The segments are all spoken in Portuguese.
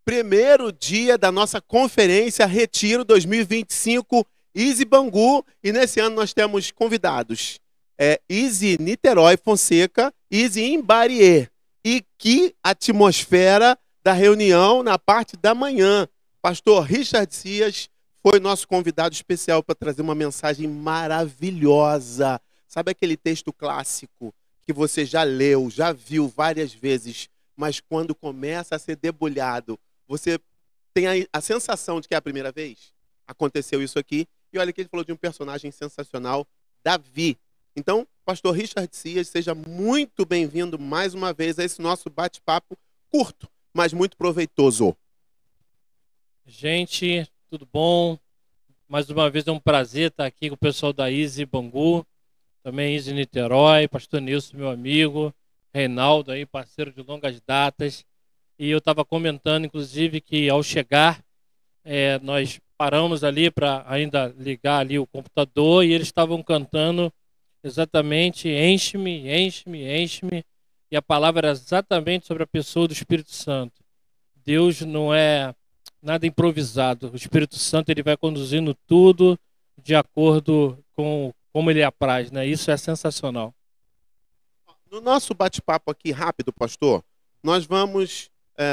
primeiro dia da nossa conferência Retiro 2025 Easy Bangu. E nesse ano nós temos convidados. Easy Niterói Fonseca, Easy Imbarier. E que atmosfera da reunião na parte da manhã. Pastor Richard Cias foi nosso convidado especial para trazer uma mensagem maravilhosa. Sabe aquele texto clássico que você já leu, já viu várias vezes, mas quando começa a ser debulhado, você tem a sensação de que é a primeira vez? Aconteceu isso aqui. E olha que ele falou de um personagem sensacional, Davi. Então, pastor Richard Cias, seja muito bem-vindo mais uma vez a esse nosso bate-papo curto, mas muito proveitoso. Gente, tudo bom? Mais uma vez é um prazer estar aqui com o pessoal da Easy Bangu, também Easy Niterói, pastor Nilson, meu amigo, Reinaldo, aí, parceiro de longas datas. E eu estava comentando, inclusive, que ao chegar, nós paramos ali para ainda ligar ali o computador e eles estavam cantando exatamente enche-me, enche-me, enche-me. E a palavra era exatamente sobre a pessoa do Espírito Santo. Deus não é nada improvisado. O Espírito Santo ele vai conduzindo tudo de acordo com como ele apraz, né? Isso é sensacional. No nosso bate-papo aqui rápido, pastor, nós vamos,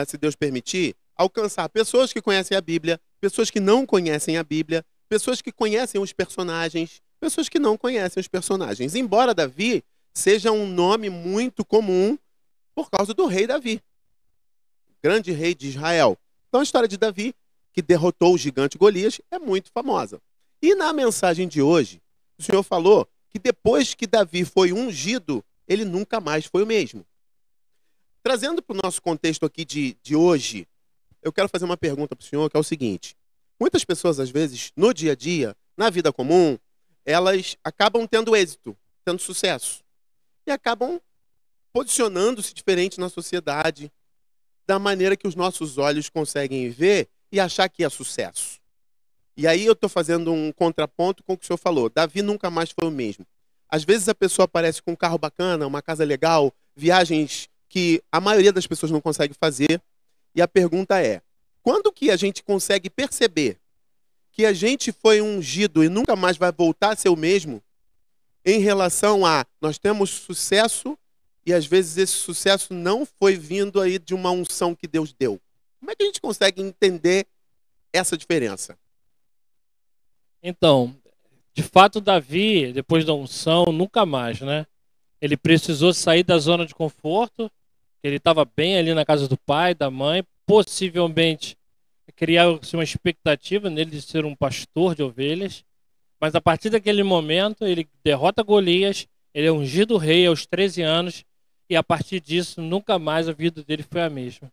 se Deus permitir, alcançar pessoas que conhecem a Bíblia, pessoas que não conhecem a Bíblia, pessoas que conhecem os personagens, pessoas que não conhecem os personagens. Embora Davi seja um nome muito comum por causa do rei Davi, grande rei de Israel. Então a história de Davi, que derrotou o gigante Golias, é muito famosa. E na mensagem de hoje, o Senhor falou que depois que Davi foi ungido, ele nunca mais foi o mesmo. Trazendo para o nosso contexto aqui de hoje, eu quero fazer uma pergunta para o senhor, que é o seguinte. Muitas pessoas, às vezes, no dia a dia, na vida comum, elas acabam tendo êxito, tendo sucesso. E acabam posicionando-se diferente na sociedade, da maneira que os nossos olhos conseguem ver e achar que é sucesso. E aí eu estou fazendo um contraponto com o que o senhor falou. Davi nunca mais foi o mesmo. Às vezes a pessoa aparece com um carro bacana, uma casa legal, viagens que a maioria das pessoas não consegue fazer. E a pergunta é, quando que a gente consegue perceber que a gente foi ungido e nunca mais vai voltar a ser o mesmo em relação a nós temos sucesso e às vezes esse sucesso não foi vindo aí de uma unção que Deus deu? Como é que a gente consegue entender essa diferença? Então, de fato, Davi, depois da unção, nunca mais, né? Ele precisou sair da zona de conforto, ele estava bem ali na casa do pai, da mãe, possivelmente criar-se uma expectativa nele de ser um pastor de ovelhas, mas a partir daquele momento ele derrota Golias, ele é ungido rei aos 13 anos, e a partir disso nunca mais a vida dele foi a mesma.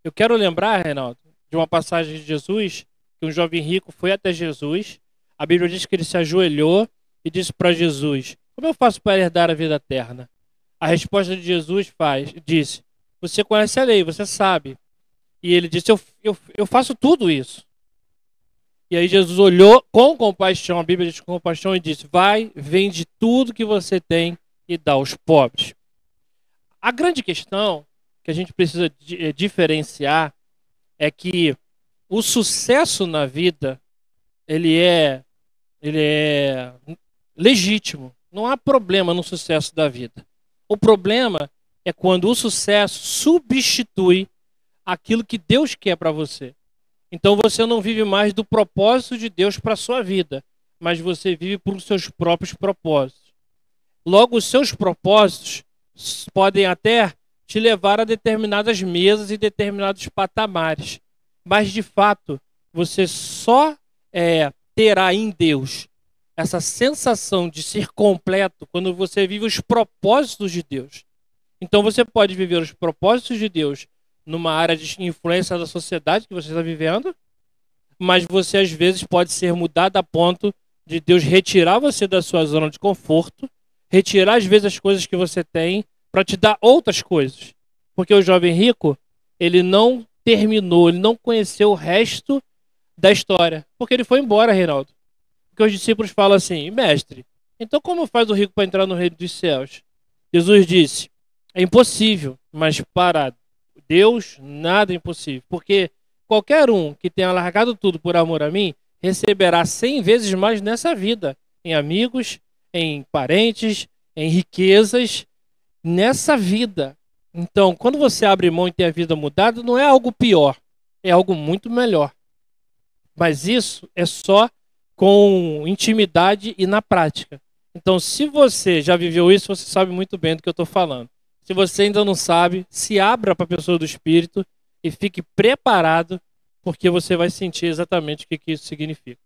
Eu quero lembrar, Reinaldo, de uma passagem de Jesus, que um jovem rico foi até Jesus. A Bíblia diz que ele se ajoelhou e disse para Jesus, como eu faço para herdar a vida eterna? A resposta de Jesus disse, você conhece a lei, você sabe. E ele disse, eu faço tudo isso. E aí Jesus olhou com compaixão, a Bíblia diz com compaixão, e disse, vai, vende tudo que você tem e dá aos pobres. A grande questão que a gente precisa diferenciar é que o sucesso na vida, ele é legítimo. Não há problema no sucesso da vida. O problema é quando o sucesso substitui aquilo que Deus quer para você. Então você não vive mais do propósito de Deus para a sua vida, mas você vive por seus próprios propósitos. Logo, os seus propósitos podem até te levar a determinadas mesas e determinados patamares. Mas, de fato, você só terá em Deus essa sensação de ser completo quando você vive os propósitos de Deus. Então você pode viver os propósitos de Deus numa área de influência da sociedade que você está vivendo, mas você às vezes pode ser mudado a ponto de Deus retirar você da sua zona de conforto, retirar às vezes as coisas que você tem para te dar outras coisas. Porque o jovem rico, ele não terminou, ele não conheceu o resto da história, porque ele foi embora, Reinaldo. Porque os discípulos falam assim, mestre, então como faz o rico para entrar no reino dos céus? Jesus disse, é impossível, mas para Deus nada é impossível. Porque qualquer um que tenha largado tudo por amor a mim, receberá 100 vezes mais nessa vida, em amigos, em parentes, em riquezas, nessa vida. Então, quando você abre mão e tem a vida mudada, não é algo pior, é algo muito melhor. Mas isso é só com intimidade e na prática. Então, se você já viveu isso, você sabe muito bem do que eu estou falando. Se você ainda não sabe, se abra para a pessoa do Espírito e fique preparado, porque você vai sentir exatamente o que isso significa.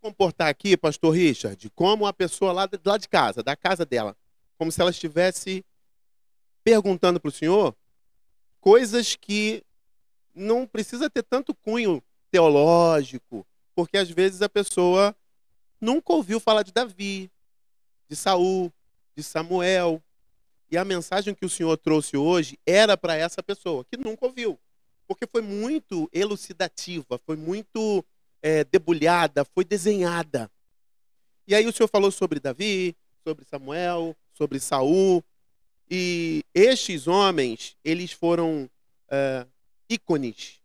Comportar aqui, pastor Richard, como a pessoa lá de casa, da casa dela, como se ela estivesse perguntando para o senhor coisas que não precisa ter tanto cunho teológico, porque às vezes a pessoa nunca ouviu falar de Davi, de Saul, de Samuel. E a mensagem que o senhor trouxe hoje era para essa pessoa que nunca ouviu, porque foi muito elucidativa, foi muito debulhada, foi desenhada. E aí o senhor falou sobre Davi, sobre Samuel, sobre Saul, e estes homens, eles foram ícones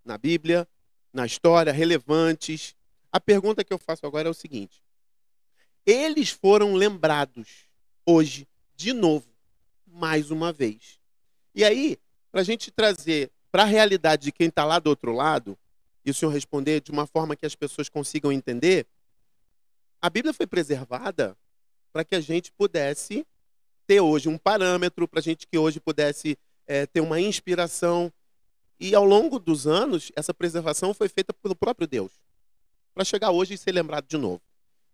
na Bíblia, na história, relevantes. A pergunta que eu faço agora é o seguinte: eles foram lembrados hoje, de novo, mais uma vez. E aí, para a gente trazer para a realidade de quem está lá do outro lado, e o senhor responder de uma forma que as pessoas consigam entender, a Bíblia foi preservada para que a gente pudesse ter hoje um parâmetro, para a gente que hoje pudesse ter uma inspiração. E ao longo dos anos, essa preservação foi feita pelo próprio Deus, para chegar hoje e ser lembrado de novo.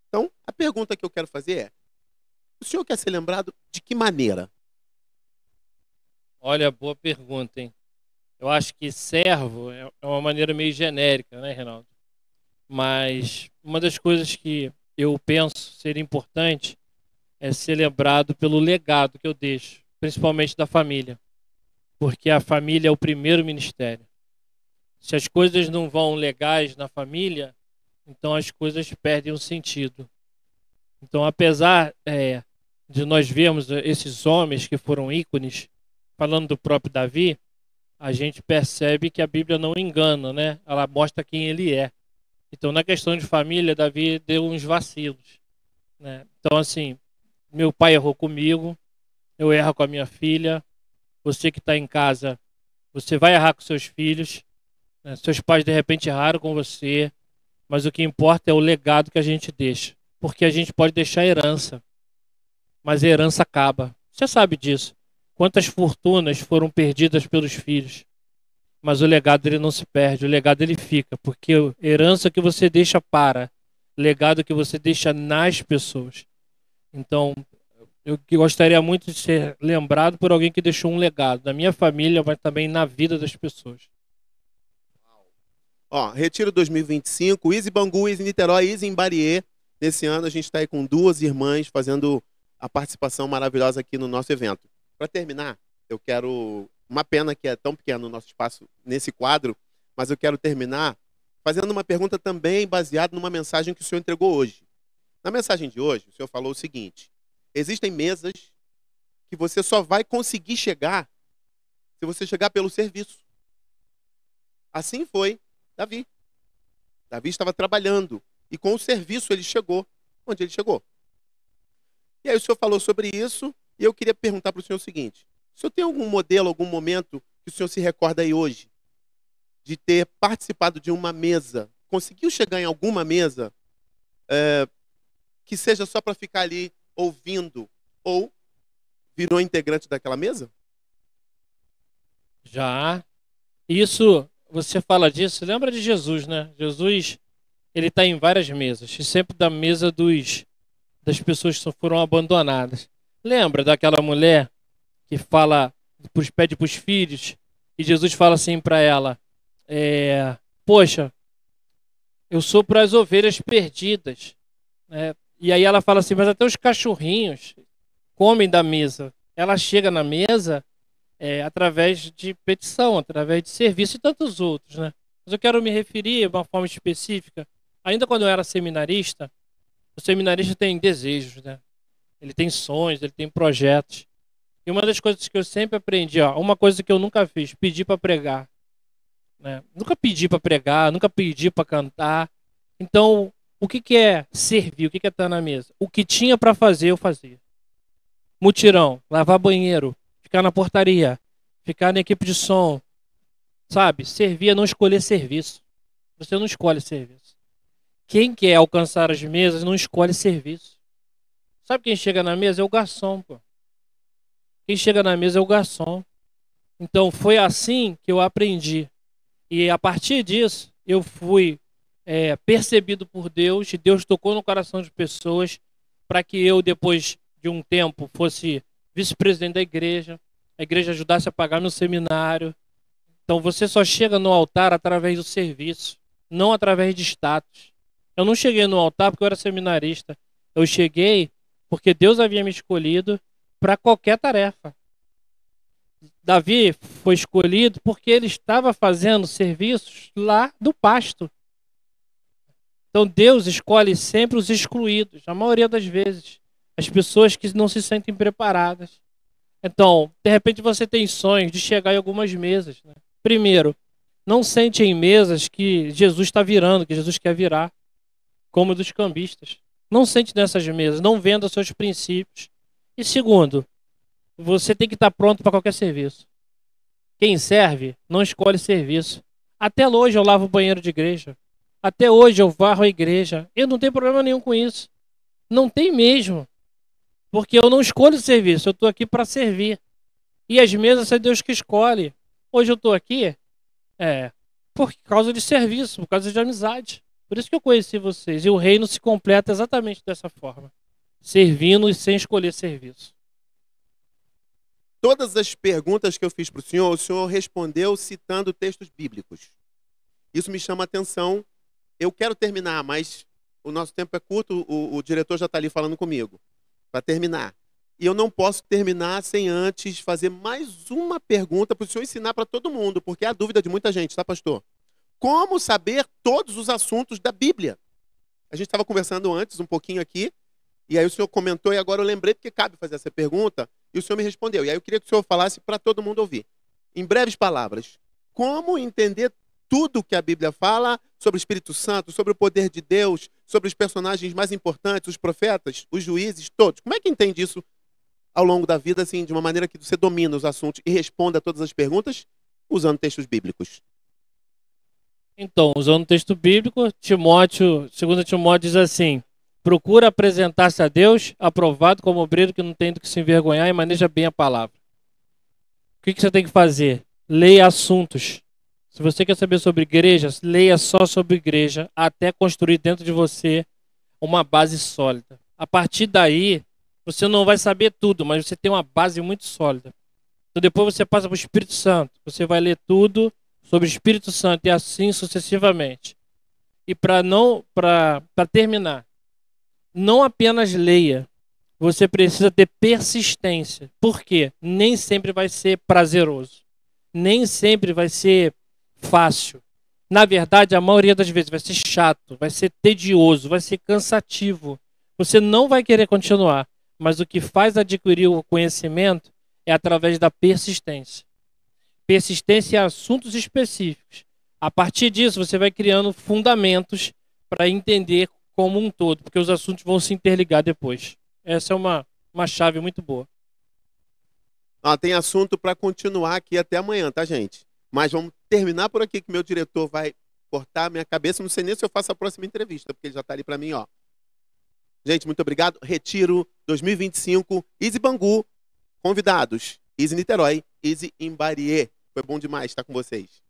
Então, a pergunta que eu quero fazer é: o senhor quer ser lembrado de que maneira? Olha, boa pergunta, hein? Eu acho que servo é uma maneira meio genérica, né, Reinaldo? Mas uma das coisas que eu penso ser importante é ser lembrado pelo legado que eu deixo, principalmente da família. Porque a família é o primeiro ministério. Se as coisas não vão legais na família, então as coisas perdem o sentido. Então, apesar de nós vermos esses homens que foram ícones, falando do próprio Davi, a gente percebe que a Bíblia não engana, né? Ela mostra quem ele é. Então, na questão de família, Davi deu uns vacilos, né? Então, assim, meu pai errou comigo, eu erro com a minha filha, você que está em casa, você vai errar com seus filhos, né? Seus pais, de repente, erraram com você, mas o que importa é o legado que a gente deixa. Porque a gente pode deixar herança, mas a herança acaba. Você sabe disso. Quantas fortunas foram perdidas pelos filhos, mas o legado dele não se perde, o legado dele fica, porque a herança que você deixa legado que você deixa nas pessoas. Então, eu gostaria muito de ser lembrado por alguém que deixou um legado na minha família, mas também na vida das pessoas. Retiro 2025, Easy Bangu, Easy Niterói, Easy em Barier. Nesse ano a gente está aí com 2 irmãs fazendo a participação maravilhosa aqui no nosso evento. Para terminar, eu quero... Uma pena que é tão pequeno o nosso espaço nesse quadro, mas eu quero terminar fazendo uma pergunta também baseada numa mensagem que o senhor entregou hoje. Na mensagem de hoje, o senhor falou o seguinte: existem mesas que você só vai conseguir chegar se você chegar pelo serviço. Assim foi Davi. Davi estava trabalhando e com o serviço ele chegou onde ele chegou. E aí o senhor falou sobre isso e eu queria perguntar para o senhor o seguinte: o senhor tem algum modelo, algum momento que o senhor se recorda aí hoje de ter participado de uma mesa, conseguiu chegar em alguma mesa que seja só para ficar ali ouvindo ou virou integrante daquela mesa? Já. Isso, você fala disso, lembra de Jesus, né? Jesus, ele está em várias mesas, e sempre da mesa das pessoas que foram abandonadas. Lembra daquela mulher que pede para os filhos, e Jesus fala assim para ela: poxa, eu sou para as ovelhas perdidas, né? E aí ela fala assim: mas até os cachorrinhos comem da mesa. Ela chega na mesa através de petição, através de serviço e tantos outros, né? Mas eu quero me referir de uma forma específica. Ainda quando eu era seminarista, o seminarista tem desejos, né? Ele tem sonhos, ele tem projetos. E uma das coisas que eu sempre aprendi, uma coisa que eu nunca fiz, pedir para pregar. né? Nunca pedi para pregar, nunca pedi para cantar. Então, o que que é servir? O que que é estar na mesa? O que tinha para fazer, eu fazia. Mutirão, lavar banheiro, ficar na portaria, ficar na equipe de som, sabe? Servir é não escolher serviço. Você não escolhe serviço. Quem quer alcançar as mesas não escolhe serviço. Sabe quem chega na mesa? É o garçom, pô. Quem chega na mesa é o garçom. Então foi assim que eu aprendi. E a partir disso, eu fui percebido por Deus, e Deus tocou no coração de pessoas para que eu, depois de um tempo, fosse vice-presidente da igreja, a igreja ajudasse a pagar meu seminário. Então você só chega no altar através do serviço, não através de status. Eu não cheguei no altar porque eu era seminarista. Eu cheguei porque Deus havia me escolhido para qualquer tarefa. Davi foi escolhido porque ele estava fazendo serviços lá do pasto. Então Deus escolhe sempre os excluídos, a maioria das vezes. As pessoas que não se sentem preparadas. Então, de repente você tem sonhos de chegar em algumas mesas, né? Primeiro, não sente em mesas que Jesus está virando, que Jesus quer virar, como dos cambistas. Não sente nessas mesas, não venda seus princípios. E segundo, você tem que estar pronto para qualquer serviço. Quem serve não escolhe serviço. Até hoje eu lavo o banheiro de igreja. Até hoje eu varro a igreja. Eu não tenho problema nenhum com isso. Não tem mesmo. Porque eu não escolho serviço, eu estou aqui para servir. E as mesas é Deus que escolhe. Hoje eu estou aqui por causa de serviço, por causa de amizade. Por isso que eu conheci vocês. E o reino se completa exatamente dessa forma. Servindo e sem escolher serviço. Todas as perguntas que eu fiz para o senhor respondeu citando textos bíblicos. Isso me chama a atenção. Eu quero terminar, mas o nosso tempo é curto, o diretor já está ali falando comigo, para terminar. E eu não posso terminar sem antes fazer mais uma pergunta para o senhor ensinar para todo mundo, porque é a dúvida de muita gente, tá, pastor? Como saber todos os assuntos da Bíblia? A gente estava conversando antes um pouquinho aqui, e aí o senhor comentou, e agora eu lembrei porque cabe fazer essa pergunta, e o senhor me respondeu. E aí eu queria que o senhor falasse para todo mundo ouvir. Em breves palavras, como entender tudo que a Bíblia fala sobre o Espírito Santo, sobre o poder de Deus, sobre os personagens mais importantes, os profetas, os juízes, todos. Como é que entende isso ao longo da vida, assim, de uma maneira que você domina os assuntos e responda a todas as perguntas usando textos bíblicos? Então, usando o texto bíblico, 2 Timóteo diz assim: procura apresentar-se a Deus, aprovado como obreiro que não tem do que se envergonhar e maneja bem a palavra. O que você tem que fazer? Leia assuntos. Se você quer saber sobre igrejas, leia só sobre igreja, até construir dentro de você uma base sólida. A partir daí, você não vai saber tudo, mas você tem uma base muito sólida. Então depois você passa para o Espírito Santo. Você vai ler tudo sobre o Espírito Santo e assim sucessivamente. E para terminar, não apenas leia, você precisa ter persistência. Por quê? Nem sempre vai ser prazeroso. Nem sempre vai ser fácil. Na verdade, a maioria das vezes vai ser chato, vai ser tedioso, vai ser cansativo. Você não vai querer continuar, mas o que faz adquirir o conhecimento é através da persistência. Persistência em assuntos específicos. A partir disso, você vai criando fundamentos para entender como um todo, porque os assuntos vão se interligar depois. Essa é uma chave muito boa. Tem assunto para continuar aqui até amanhã, tá, gente? Mas vamos terminar por aqui, que meu diretor vai cortar a minha cabeça. Não sei nem se eu faço a próxima entrevista, porque ele já está ali para mim, ó. Gente, muito obrigado. Retiro 2025, Easy Bangu. Convidados, Easy Niterói, Easy Imbariê. Foi bom demais estar com vocês.